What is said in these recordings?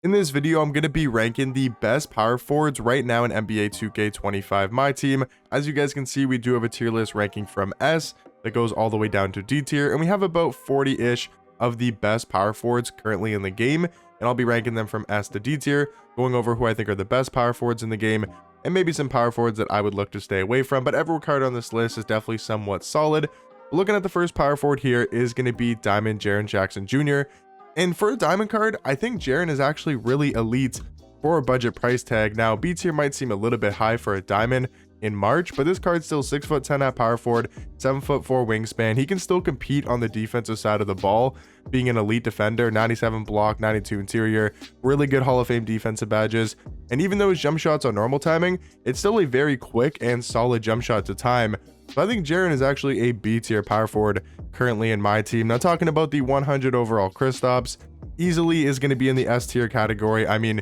In this video, I'm going to be ranking the best power forwards right now in NBA 2K25 My Team. As you guys can see, we do have a tier list ranking from S that goes all the way down to D tier, and we have about 40-ish of the best power forwards currently in the game, and I'll be ranking them from S to D tier, going over who I think are the best power forwards in the game, and maybe some power forwards that I would look to stay away from, but every card on this list is definitely somewhat solid. Looking at the first power forward here is going to be Diamond Jaren Jackson Jr., and for a diamond card, I think Jaren is actually really elite for a budget price tag. Now, B tier might seem a little bit high for a diamond in March, but this card's still 6'10" at power forward, 7'4" wingspan. He can still compete on the defensive side of the ball, being an elite defender, 97 block, 92 interior, really good Hall of Fame defensive badges. And even though his jump shots are normal timing, it's still a very quick and solid jump shot to time. So I think Jaren is actually a B tier power forward currently in my team. Now, talking about the 100 overall Kristaps, easily is going to be in the S tier category. I mean,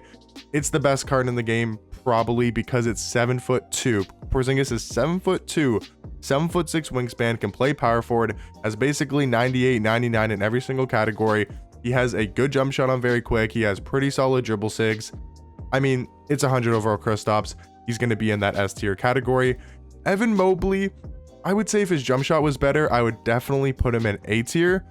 it's the best card in the game probably because it's 7'2". Porzingis is 7'2", 7'6" wingspan, can play power forward, has basically 98, 99 in every single category. He has a good jump shot on very quick. He has pretty solid dribble sigs. I mean, it's 100 overall Kristaps. He's going to be in that S tier category. Evan Mobley, I would say if his jump shot was better, I would definitely put him in A tier.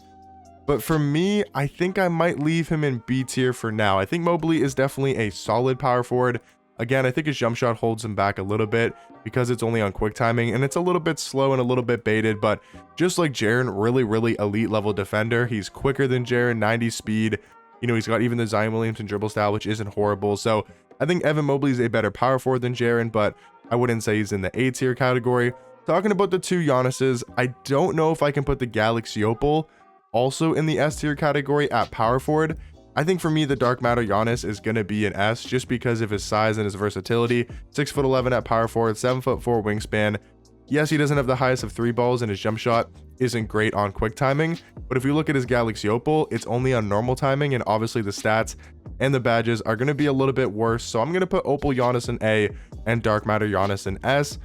But for me, I think I might leave him in B tier for now. I think Mobley is definitely a solid power forward. Again, I think his jump shot holds him back a little bit because it's only on quick timing and it's a little bit slow and a little bit baited. But just like Jaren, really elite level defender. He's quicker than Jaren, 90 speed. You know, he's got even the Zion Williamson dribble style, which isn't horrible. So I think Evan Mobley is a better power forward than Jaren, but I wouldn't say he's in the A tier category. Talking about the two Giannis's, I don't know if I can put the Galaxy Opal also in the S tier category at power forward. I think for me, the Dark Matter Giannis is going to be an S just because of his size and his versatility. 6'11" at power forward, 7'4" wingspan. Yes, he doesn't have the highest of three balls and his jump shot isn't great on quick timing. But if we look at his Galaxy Opal, it's only on normal timing, and obviously the stats and the badges are going to be a little bit worse. So I'm going to put Opal Giannis in A and Dark Matter Giannis in S.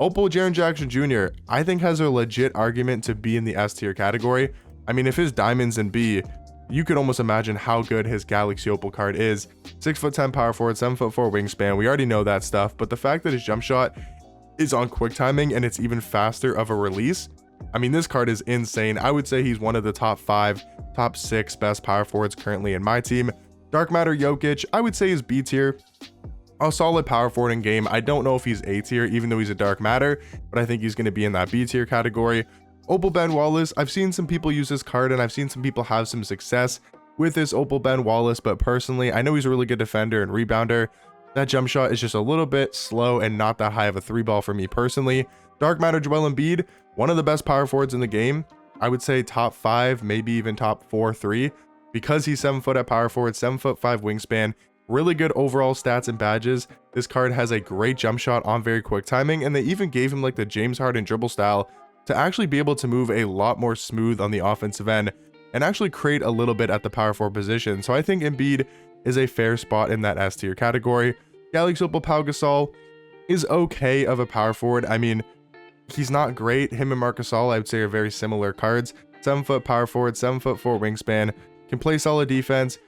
Opal Jaren Jackson Jr., I think has a legit argument to be in the S tier category. I mean, if his diamond's in B, you could almost imagine how good his Galaxy Opal card is. 6'10" power forward, 7'4" wingspan. We already know that stuff, but the fact that his jump shot is on quick timing and it's even faster of a release, I mean, this card is insane. I would say he's one of the top 5, top 6 best power forwards currently in my team. Dark Matter Jokic, I would say is B tier. A solid power forward in game. I don't know if he's A tier, even though he's a Dark Matter, but I think he's going to be in that B tier category. Opal Ben Wallace, I've seen some people use this card and I've seen some people have some success with this Opal Ben Wallace, but personally, I know he's a really good defender and rebounder. That jump shot is just a little bit slow and not that high of a three ball for me personally. Dark Matter Joel Embiid, one of the best power forwards in the game. I would say top 5, maybe even top 4, 3, because he's 7 foot at power forward, 7'5" wingspan, really good overall stats and badges. This card has a great jump shot on very quick timing, and they even gave him like the James Harden dribble style to actually be able to move a lot more smooth on the offensive end and actually create a little bit at the power forward position. So I think Embiid is a fair spot in that S tier category. Galaxy Opal Pau Gasol is okay of a power forward. I mean, he's not great. Him and Marc Gasol, I would say, are very similar cards. 7 foot power forward, 7'4" wingspan, can play solid defense.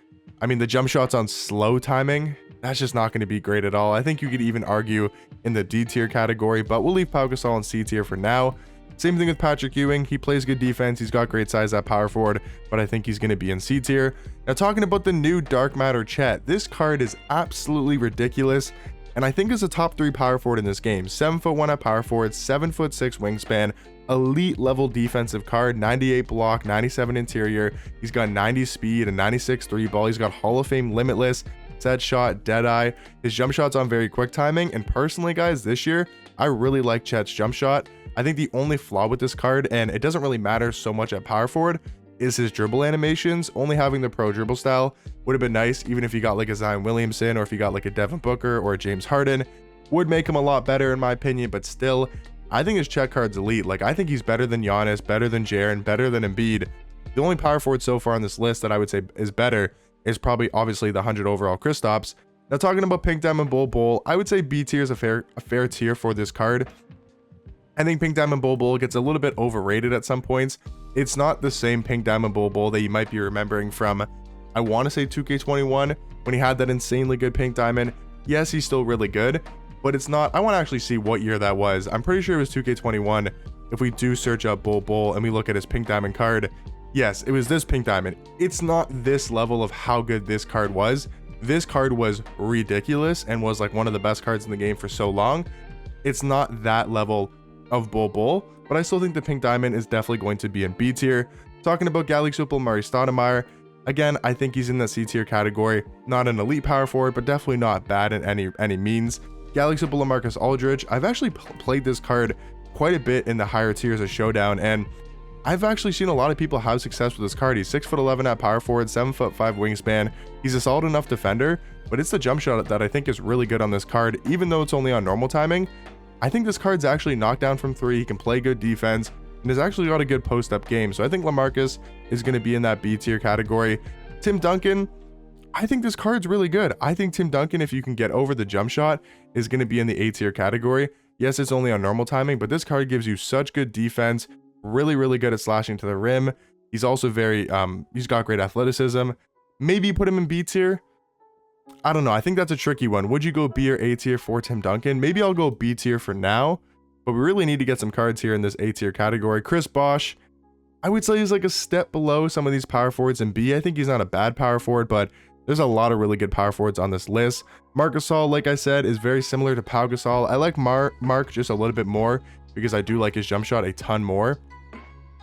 I mean, the jump shots on slow timing, that's just not going to be great at all. I think you could even argue in the D tier category, but we'll leave Pau Gasol in C tier for now. Same thing with Patrick Ewing. He plays good defense. He's got great size at power forward, but I think he's going to be in C tier. Now, talking about the new Dark Matter Chet, this card is absolutely ridiculous, and I think is a top 3 power forward in this game. 7'1" at power forward, 7'6" wingspan, elite level defensive card, 98 block, 97 interior. He's got 90 speed and 96 three ball. He's got Hall of Fame limitless, set shot, dead eye. His jump shot's on very quick timing, and personally, guys, this year, I really like Chet's jump shot. I think the only flaw with this card, and it doesn't really matter so much at power forward, is his dribble animations. Only having the pro dribble style would have been nice, even if you got like a Zion Williamson or if you got like a Devin Booker or a James Harden, would make him a lot better in my opinion. But still, I think his Chet card's elite. Like, I think he's better than Giannis, better than Jaren, better than Embiid. The only power forward so far on this list that I would say is better is probably obviously the 100 overall Kristaps. Now, talking about Pink Diamond Bull, I would say B tier is a fair tier for this card. I think Pink Diamond Bull gets a little bit overrated at some points. It's not the same Pink Diamond Bull that you might be remembering from I want to say 2K21 when he had that insanely good pink diamond. Yes, he's still really good, but it's not. I want to actually see what year that was. I'm pretty sure it was 2K21. If we do search up Bull and we look at his pink diamond card, yes, it was this pink diamond. It's not this level of how good this card was. This card was ridiculous and was like one of the best cards in the game for so long. It's not that level of Bull, but I still think the pink diamond is definitely going to be in B tier. Talking about Galaxy Murray Stoudemire, again, I think he's in the C tier category. Not an elite power forward, but definitely not bad in any means. Galaxy Marcus Aldridge, I've actually played this card quite a bit in the higher tiers of Showdown, and I've actually seen a lot of people have success with this card. He's 6'11" at power forward, 7'5" wingspan. He's a solid enough defender, but it's the jump shot that I think is really good on this card, even though it's only on normal timing. I think this card's actually knockdown from 3. He can play good defense and has actually got a good post-up game. So I think LaMarcus is going to be in that B tier category. Tim Duncan, I think this card's really good. I think Tim Duncan, if you can get over the jump shot, is going to be in the A tier category. Yes, it's only on normal timing, but this card gives you such good defense, really good at slashing to the rim. He's also he's got great athleticism. Maybe put him in B tier. I don't know. I think that's a tricky one. Would you go B or A tier for Tim Duncan? Maybe I'll go B tier for now, but we really need to get some cards here in this A tier category. Chris Bosh, I would say he's like a step below some of these power forwards in B. I think he's not a bad power forward, but there's a lot of really good power forwards on this list. Marc Gasol, like I said, is very similar to Pau Gasol. I like Mark just a little bit more because I do like his jump shot a ton more.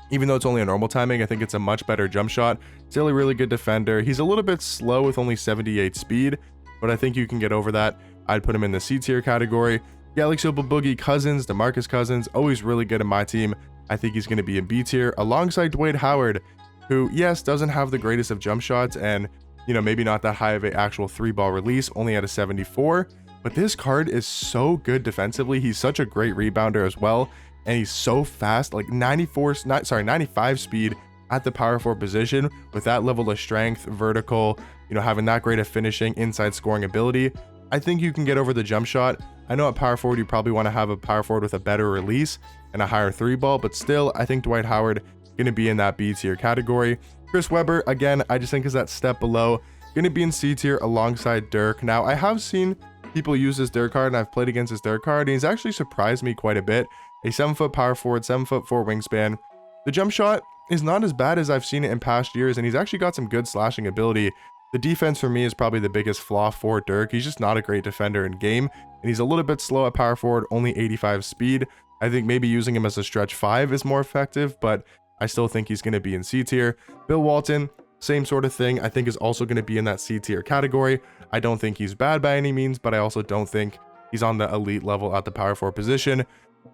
Even though it's only a normal timing, I think it's a much better jump shot. Still a really good defender. He's a little bit slow with only 78 speed, but I think you can get over that. I'd put him in the C tier category. Galaxy Boogie Cousins, DeMarcus Cousins, always really good in my team. I think he's going to be in B tier alongside Dwight Howard, who, yes, doesn't have the greatest of jump shots and, you know, maybe not that high of an actual 3-ball release, only at a 74. But this card is so good defensively. He's such a great rebounder as well. And he's so fast, like 95 speed at the power forward position with that level of strength, vertical, you know, having that great of finishing, inside scoring ability. I think you can get over the jump shot. I know at power forward, you probably want to have a power forward with a better release and a higher 3-ball, but still, I think Dwight Howard going to be in that B tier category. Chris Webber, again, I just think is that step below, going to be in C tier alongside Dirk. Now, I have seen people use this Dirk card, and I've played against this Dirk card, and he's actually surprised me quite a bit. A 7-foot power forward, 7'4" wingspan. The jump shot is not as bad as I've seen it in past years, and he's actually got some good slashing ability. The defense for me is probably the biggest flaw for Dirk. He's just not a great defender in game, and he's a little bit slow at power forward, only 85 speed. I think maybe using him as a stretch 5 is more effective, but I still think he's going to be in C tier. Bill Walton, same sort of thing. I think is also going to be in that C tier category. I don't think he's bad by any means, but I also don't think he's on the elite level at the power forward position.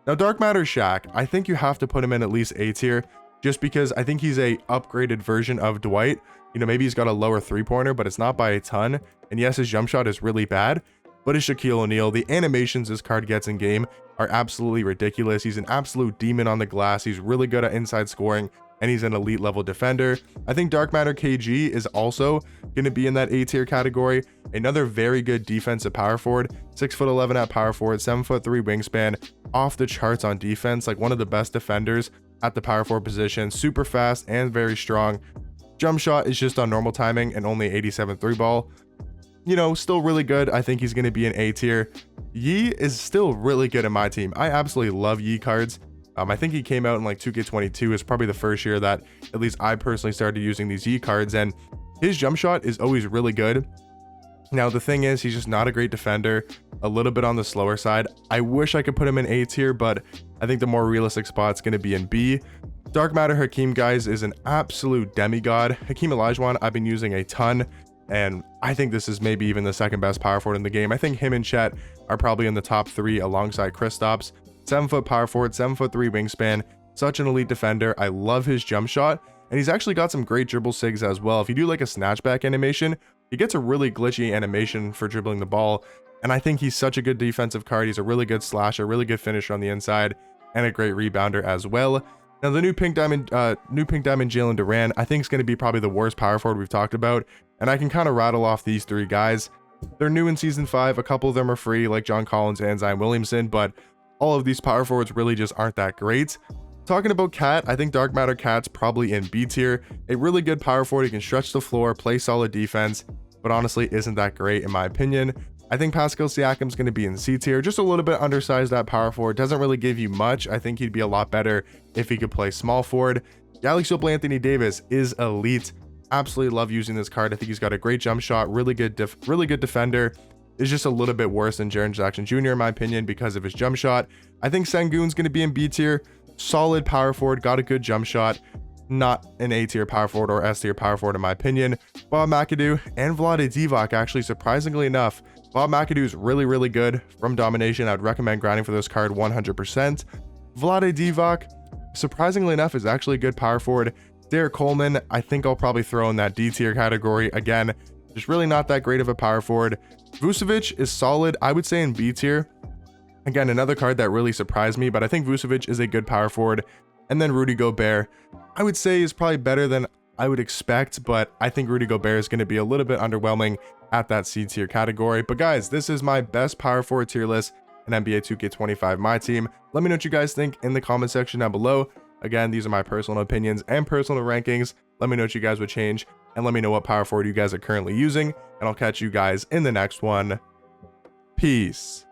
Now, Dark Matter Shaq, I think you have to put him in at least A tier, just because I think he's a upgraded version of Dwight. You know, maybe he's got a lower 3-pointer, but it's not by a ton. And yes, his jump shot is really bad, but it's Shaquille O'Neal. The animations this card gets in game are absolutely ridiculous. He's an absolute demon on the glass. He's really good at inside scoring, and he's an elite level defender. I think Dark Matter KG is also going to be in that A tier category. Another very good defensive power forward, 6'11" at power forward, 7'3" wingspan, off the charts on defense, like one of the best defenders at the power forward position, super fast and very strong. Jump shot is just on normal timing and only 87 3-ball. You know, still really good. I think he's going to be in A tier. Yi is still really good in my team. I absolutely love Yi cards. I think he came out in like 2K22 is probably the first year that at least I personally started using these Yi cards, and his jump shot is always really good. Now, the thing is, he's just not a great defender, a little bit on the slower side. I wish I could put him in A tier, but I think the more realistic spot's going to be in B. Dark Matter Hakeem, guys, is an absolute demigod. Hakeem Olajuwon, I've been using a ton, and I think this is maybe even the second best power forward in the game. I think him and Chet are probably in the top 3 alongside Kristaps. 7-foot power forward, 7'3" wingspan, such an elite defender. I love his jump shot, and he's actually got some great dribble sigs as well. If you do like a snatchback animation, he gets a really glitchy animation for dribbling the ball, and I think he's such a good defensive card. He's a really good slasher, really good finisher on the inside, and a great rebounder as well. Now, the new pink diamond Jalen Duran, I think is going to be probably the worst power forward we've talked about, and I can kind of rattle off these 3 guys. They're new in Season 5. A couple of them are free, like John Collins and Zion Williamson, but all of these power forwards really just aren't that great. Talking about Cat, I think Dark Matter Cat's probably in B tier. A really good power forward, he can stretch the floor, play solid defense, but honestly isn't that great in my opinion. I think Pascal Siakam's going to be in C tier, just a little bit undersized at power forward, doesn't really give you much. I think he'd be a lot better if he could play small forward. Galaxy Opal Anthony Davis is elite. Absolutely love using this card. I think he's got a great jump shot, really good defender. Is just a little bit worse than Jaren Jackson Jr. in my opinion because of his jump shot. I think Sengun's going to be in B tier. Solid power forward, got a good jump shot, not an A tier power forward or S tier power forward in my opinion. Bob McAdoo and Vlade Divac, actually surprisingly enough, Bob McAdoo is really good from domination. I would recommend grinding for this card 100%. Vlade Divac, surprisingly enough, is actually a good power forward. Derek Coleman, I think I'll probably throw in that D tier category. Again, just really not that great of a power forward. Vucevic is solid, I would say in B tier. Again, another card that really surprised me, but I think Vucevic is a good power forward. And then Rudy Gobert, I would say is probably better than I would expect, but I think Rudy Gobert is going to be a little bit underwhelming at that C tier category. But guys, this is my best power forward tier list in NBA 2K25 Myteam. Let me know what you guys think in the comment section down below. Again, these are my personal opinions and personal rankings. Let me know what you guys would change, and let me know what power forward you guys are currently using, and I'll catch you guys in the next one. Peace.